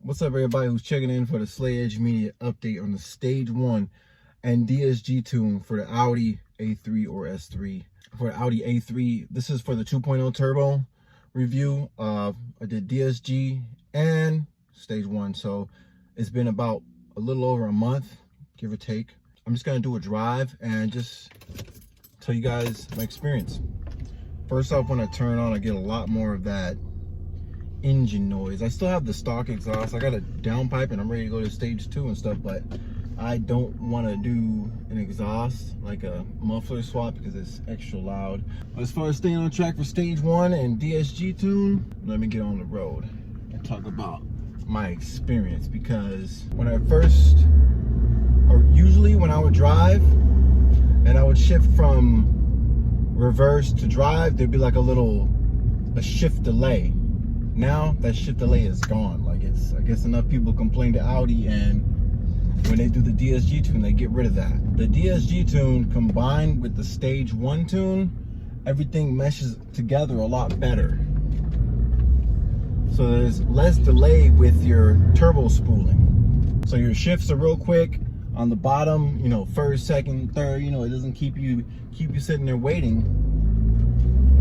What's up, everybody who's checking in for the Slay Edge Media update on the Stage 1 and DSG tune for the Audi A3 or S3. For the Audi A3, this is for the 2.0 turbo review. I did DSG and Stage 1, so it's been about a little over a month, give or take. I'm just gonna do a drive and just tell you guys my experience. First off, when I turn on, I get a lot more of that engine noise. I still have the stock exhaust. I got a downpipe and I'm ready to go to stage 2 and stuff, but I don't want to do an exhaust like a muffler swap because it's extra loud. As far as staying on track for stage 1 and DSG tune, let me get on the road and talk about my experience, because when I first, or usually when I would drive and I would shift from reverse to drive, there'd be like a shift delay. Now that shift delay is gone. Like, it's, I guess enough people complain to Audi, and when they do the DSG tune, they get rid of that. The DSG tune combined with the stage 1 tune, everything meshes together a lot better. So there's less delay with your turbo spooling. So your shifts are real quick on the bottom, you know, first, second, third, you know, it doesn't keep you sitting there waiting.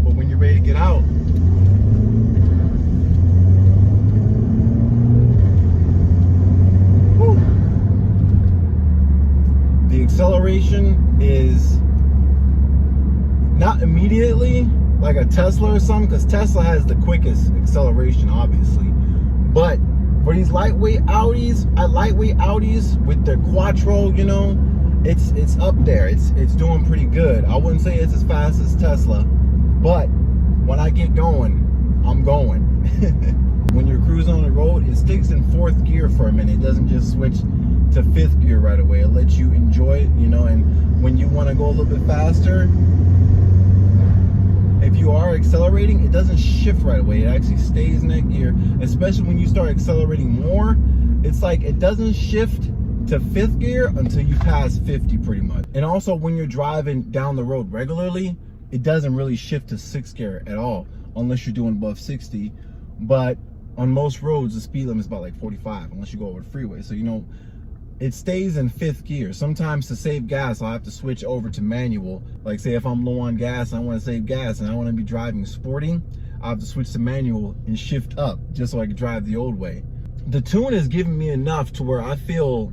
But when you're ready to get out, the acceleration is not immediately like a Tesla or something, because Tesla has the quickest acceleration, obviously. But for these lightweight Audis, lightweight Audis with their Quattro, you know, it's up there. It's doing pretty good. I wouldn't say it's as fast as Tesla, but when I get going, I'm going. When you're cruising on the road, it sticks in 4th gear for a minute. It doesn't just switch to 5th gear right away. It lets you enjoy it, you know. And when you want to go a little bit faster, if you are accelerating, it doesn't shift right away. It actually stays in that gear. Especially when you start accelerating more, it's like it doesn't shift to 5th gear until you pass 50 pretty much. And also when you're driving down the road regularly, it doesn't really shift to 6th gear at all, unless you're doing above 60. But on most roads, the speed limit is about like 45, unless you go over the freeway. So, you know, it stays in 5th gear. Sometimes to save gas, I'll have to switch over to manual. Like, say if I'm low on gas and I want to save gas and I want to be driving sporting, I have to switch to manual and shift up just so I can drive the old way. The tune has given me enough to where I feel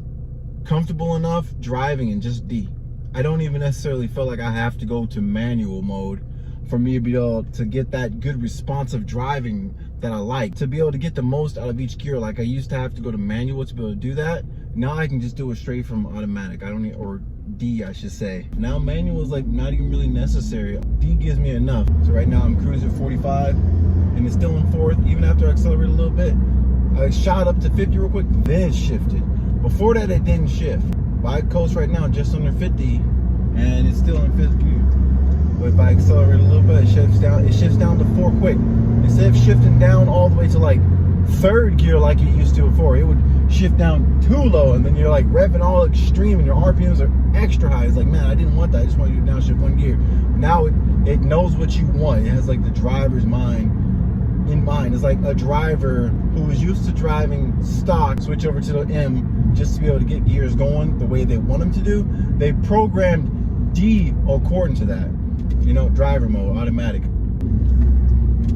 comfortable enough driving in just D. I don't even necessarily feel like I have to go to manual mode for me to be able to get that good responsive driving that I like. To be able to get the most out of each gear, like I used to have to go to manual to be able to do that. Now I can just do it straight from automatic. I don't need, or D I should say. Now manual is like not even really necessary. D gives me enough. So right now I'm cruising 45 and it's still in 4th. Even after I accelerate a little bit, I shot up to 50 real quick, then it shifted. Before that it didn't shift. But I coast right now just under 50 and it's still in 5th gear. But if I accelerate a little bit, it shifts down to 4 quick. Instead of shifting down all the way to like 3rd gear like it used to before, it would shift down too low, and then you're like revving all extreme and your RPMs are extra high. It's like, man, I didn't want that. I just want you to downshift 1 gear. Now it knows what you want. It has like the driver's mind in mind. It's like a driver who is used to driving stock switch over to the M just to be able to get gears going the way they want them to do. They programmed D according to that, you know, driver mode, automatic.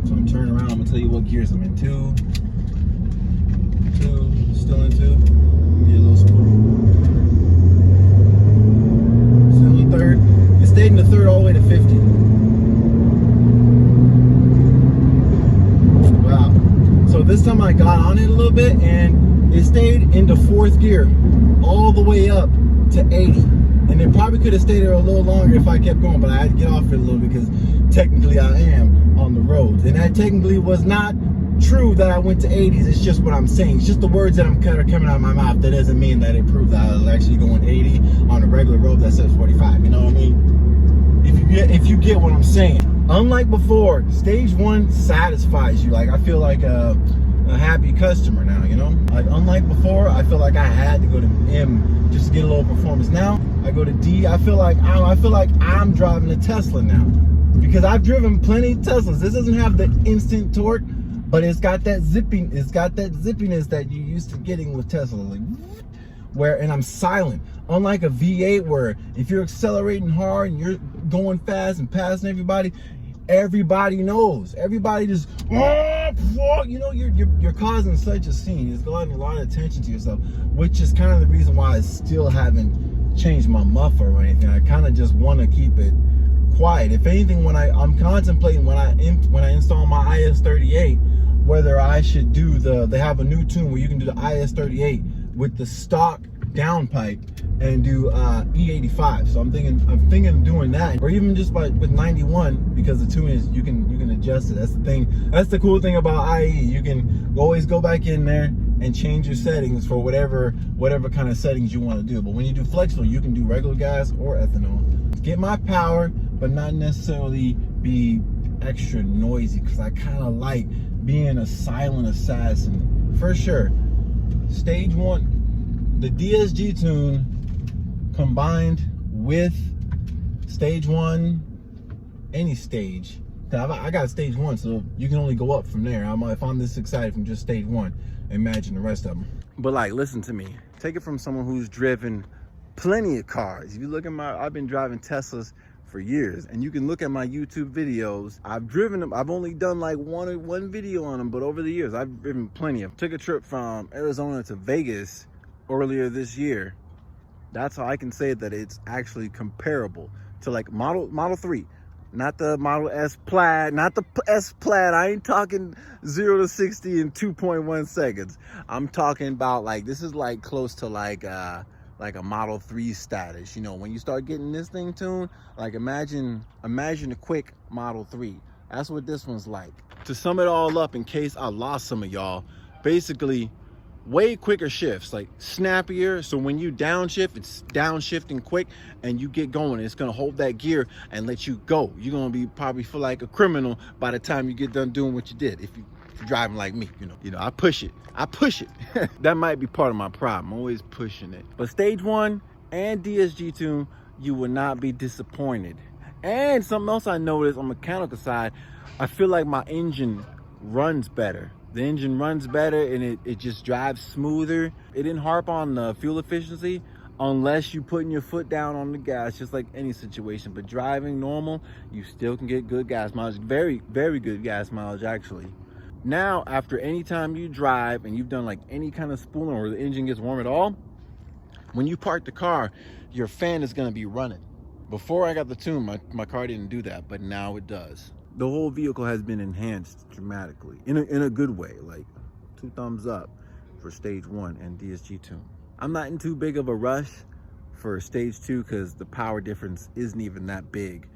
So I'm turning around, I'm gonna tell you what gears I'm in. 2, still in 2, get a little spool. Still in 3rd, it stayed in the 3rd all the way to 50. Wow. So this time I got on it a little bit and it stayed into 4th gear all the way up to 80. And it probably could have stayed there a little longer if I kept going, but I had to get off it a little bit because technically I am on the roads. And that technically was not true that I went to 80s. It's just what I'm saying. It's just the words that I'm kind of coming out of my mouth. That doesn't mean that it proved that I was actually going 80 on a regular road that says 45. You know what I mean? If you get what I'm saying. Unlike before, stage 1 satisfies you. Like, I feel like a happy customer now, you know? Like, unlike before, I feel like I had to go to M just to get a little performance. Now I go to D. I feel like I'm driving a Tesla now, because I've driven plenty of Teslas. This doesn't have the instant torque, but it's got that zippiness that you used to getting with Tesla, like and I'm silent. Unlike a V8 where if you're accelerating hard and you're going fast and passing everybody knows. Everybody just, you know, you're causing such a scene. It's drawing a lot of attention to yourself, which is kind of the reason why I still haven't changed my muffler or anything. I kind of just want to keep it quiet. If anything, when I'm contemplating when I install my IS38, whether I should do they have a new tune where you can do the IS38 with the stock downpipe and do E85. So I'm thinking of doing that, or even just with 91, because the tune is you can adjust it. That's the thing. That's the cool thing about IE. You can always go back in there and change your settings for whatever kind of settings you want to do. But when you do flexible, you can do regular gas or ethanol. Get my power, but not necessarily be extra noisy, because I kind of like being a silent assassin for sure. Stage 1, the DSG tune combined with stage 1, any stage. I got stage 1, so you can only go up from there. If I'm this excited from just stage 1, imagine the rest of them. But like, listen to me. Take it from someone who's driven plenty of cars. If you look at I've been driving Teslas for years, and you can look at my YouTube videos. I've driven them. I've only done like one video on them, but over the years, I've driven plenty of them. Took a trip from Arizona to Vegas earlier this year. That's how I can say that it's actually comparable to like Model 3, not the Model S Plaid, not the S Plaid. I ain't talking 0 to 60 in 2.1 seconds. I'm talking about like, this is like close to like a Model 3 status. You know, when you start getting this thing tuned, like imagine a quick Model 3. That's what this one's like. To sum it all up, in case I lost some of y'all, basically way quicker shifts, like snappier. So when you downshift, it's downshifting quick, and you get going, it's gonna hold that gear and let you go. You're gonna probably feel like a criminal by the time you get done doing what you did. If you're driving like me, you know, I push it. That might be part of my problem. I'm always pushing it. But stage 1 and DSG tune, you will not be disappointed. And something else I noticed on the mechanical side, I feel like my engine runs better. The engine runs better, and it just drives smoother. It didn't harp on the fuel efficiency unless you're putting your foot down on the gas, just like any situation. But driving normal, you still can get good gas mileage. Very, very good gas mileage, actually. Now, after any time you drive and you've done like any kind of spooling or the engine gets warm at all, when you park the car, your fan is going to be running. Before I got the tune, my car didn't do that, but now it does. The whole vehicle has been enhanced dramatically in a good way. Like 2 thumbs up for stage 1 and DSG tune. I'm not in too big of a rush for stage 2 because the power difference isn't even that big.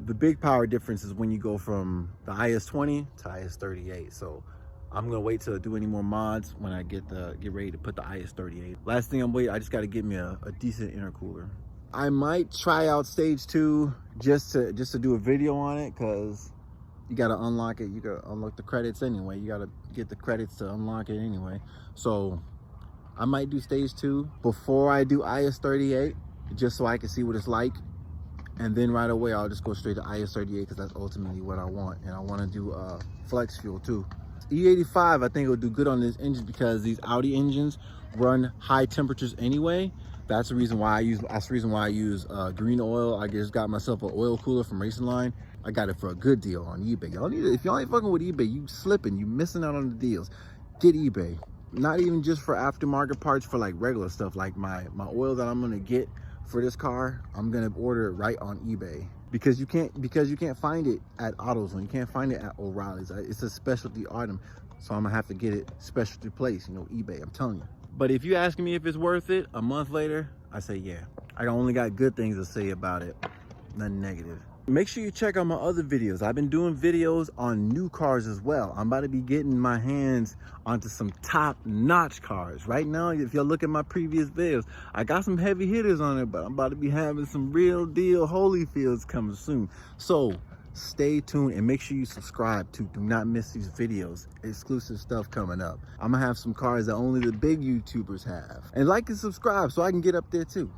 The big power difference is when you go from the IS20 to IS38. So I'm gonna wait till I do any more mods when I get ready to put the IS38. Last thing I'm waiting, I just got to get me a decent intercooler. I might try out stage 2 just to do a video on it, because you got to unlock it. You got to unlock the credits anyway. You got to get the credits to unlock it anyway. So I might do stage 2 before I do IS38, just so I can see what it's like. And then right away, I'll just go straight to IS38, because that's ultimately what I want. And I want to do flex fuel too. E85, I think it'll do good on this engine, because these Audi engines run high temperatures anyway. That's the reason why I use green oil. I just got myself an oil cooler from Racing Line. I got it for a good deal on eBay. Y'all need it. If y'all ain't fucking with eBay, you slipping. You missing out on the deals. Get eBay. Not even just for aftermarket parts, for like regular stuff, like my oil that I'm gonna get for this car. I'm gonna order it right on eBay, because you can't find it at AutoZone. You can't find it at O'Reilly's. It's a specialty item, so I'm gonna have to get it specialty place. You know, eBay. I'm telling you. But if you asking me if it's worth it a month later, I say yeah. I only got good things to say about it, nothing negative. Make sure you check out my other videos. I've been doing videos on new cars as well. I'm about to be getting my hands onto some top-notch cars. Right now, if y'all look at my previous videos, I got some heavy hitters on it, but I'm about to be having some real deal Holyfields coming soon. So stay tuned and make sure you subscribe to do not miss these videos. Exclusive stuff coming up. I'm gonna have some cars that only the big YouTubers have. And like and subscribe so I can get up there too.